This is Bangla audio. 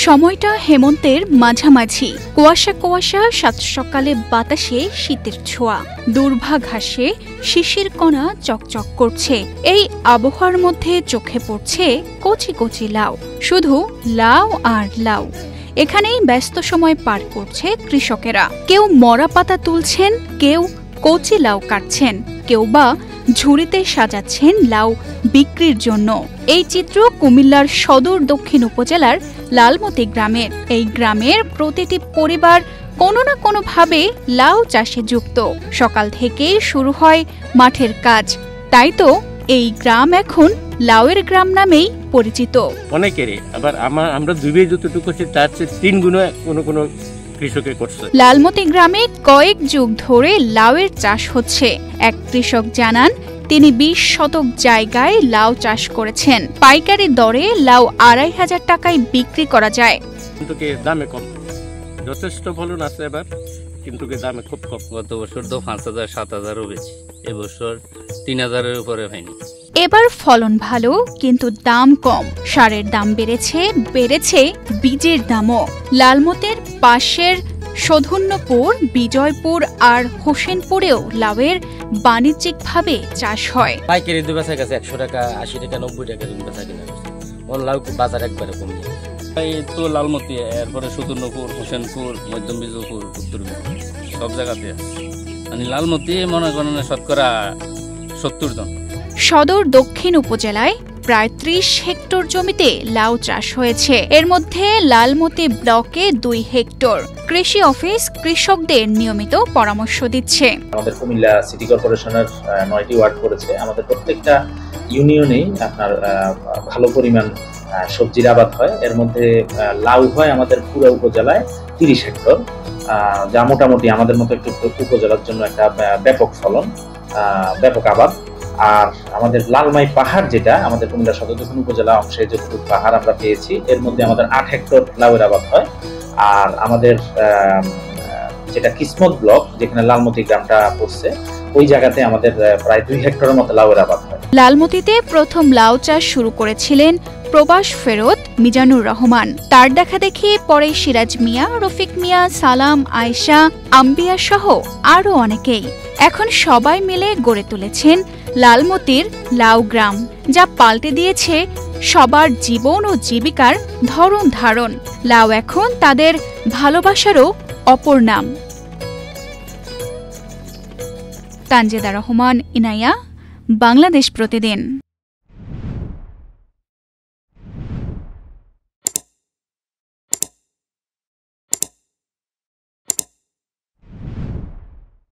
সময়টা হেমন্তের মাঝামাঝি। কুয়াশা কুয়াশা, সাত সকালে বাতাসে শীতের ছোঁয়া, দুর্ভা ঘাসে শিশির কণা চকচক করছে। এই আবহাওয়ার মধ্যে চোখে পড়ছে কচি কচি লাউ, শুধু লাউ আর লাউ। এখানেই ব্যস্ত সময় পার করছে কৃষকেরা। কেউ মরা পাতা তুলছেন, কেউ কচি লাউ কাটছেন, কেউ বা ঝুড়িতে সাজাচ্ছেন লাউ বিক্রির জন্য। এই চিত্র কুমিল্লার সদর দক্ষিণ উপজেলার লালমতি গ্রামের। এই গ্রামের প্রতিটি পরিবার কোনো না কোনোভাবে লাউ চাষে যুক্ত। সকাল থেকেই শুরু হয় মাঠের কাজ, তাই তো এই গ্রাম এখন লাউয়ের গ্রাম নামেই পরিচিত। অনেকেরই আবার আমরা দুবে যতটুকু করছি তার চেয়ে 3 গুণ কোনো কৃষকের করছে। লালমতি গ্রামে কয়েক যুগ ধরে লাউয়ের চাষ হচ্ছে। এক কৃষক জানান, তিনি 20 শতক জায়গায় লাউ চাষ করেছেন। পাইকারি দরে লাউ 2500 টাকায় বিক্রি করা যায়, কিন্তু দামে কম। যথেষ্ট ফলন আছে এবার, কিন্তু দামে খুব কম। গত বছর তো 5000-7000 বেশি, এবছর 3000-এর উপরে হয়নি। এবার ফলন ভালো, কিন্তু দাম কম। সারের দাম বেড়েছে বীজের দামও। লালমতির পাশের সধুন্যপুর, বিজয়পুর আর হোসেনপুরেও লাউয়ের বাণিজ্যিকভাবে চাষ হয়। পাইকারি দুই বেচা গেছে 100 টাকা, 80 টাকা, 90 টাকা বেচা কিনা করছে। লাউ বাজার একবারে কমে গেছে। এই তো লালমতি, এরপরে সধুন্যপুর, হোসেনপুর, মধ্যম বিজয়পুর, উত্তর বিজয়পুর, সব জায়গাতে আছে। মানে লালমতি মনে করেন শতকরা 70 জন। সদর দক্ষিণ উপজেলায় প্রায় 30 হেক্টর জমিতে লাউ চাষ হয়েছে। এর মধ্যে লালমতি ব্লকে 2 হেক্টর। কৃষি অফিস কৃষকদের নিয়মিত পরামর্শ দিচ্ছে। আমাদের কুমিল্লা সিটি কর্পোরেশনের 9টি ওয়ার্ড করেছে। আমাদের প্রত্যেকটা ইউনিয়নেই আপনার ভালো পরিমাণ সবজির আবাদ হয়। এর মধ্যে লাউ হয় আমাদের পুরো উপজেলায় 30 হেক্টর, যা মোটামুটি আমাদের মতো একটু উপজেলার জন্য একটা ব্যাপক ফলন, ব্যাপক আবাদ। আর আমাদের লালমাই পাহাড়, যেটা আমাদের কুমিল্লা সদর দক্ষিণ উপজেলা অংশে যতটুকু পাহাড় আমরা পেয়েছি, এর মধ্যে আমাদের 8 হেক্টর লাউয়ের আবাদ হয়। আর আমাদের যেটা কিসমত ব্লক, যেখানে লালমতি গ্রামটা পড়ছে, ওই জায়গাতে আমাদের প্রায় 2 হেক্টরের মতো লাউয়ের আবাদ হয়। লালমতিতে প্রথম লাউ চাষ শুরু করেছিলেন প্রবাস ফেরত মিজানুর রহমান। তার দেখা দেখি পরে সিরাজ মিয়া, রফিক মিয়া, সালাম, আয়েশা, আম্বিয়া সহ আরো অনেকেই। এখন সবাই মিলে গড়ে তুলেছেন লালমতির লাউ গ্রাম, যা পাল্টে দিয়েছে সবার জীবন ও জীবিকার ধরন ধারণ। লাউ এখন তাদের ভালোবাসারও অপর নাম। তানজেদা রহমান, ইনায়া, বাংলাদেশ প্রতিদিন।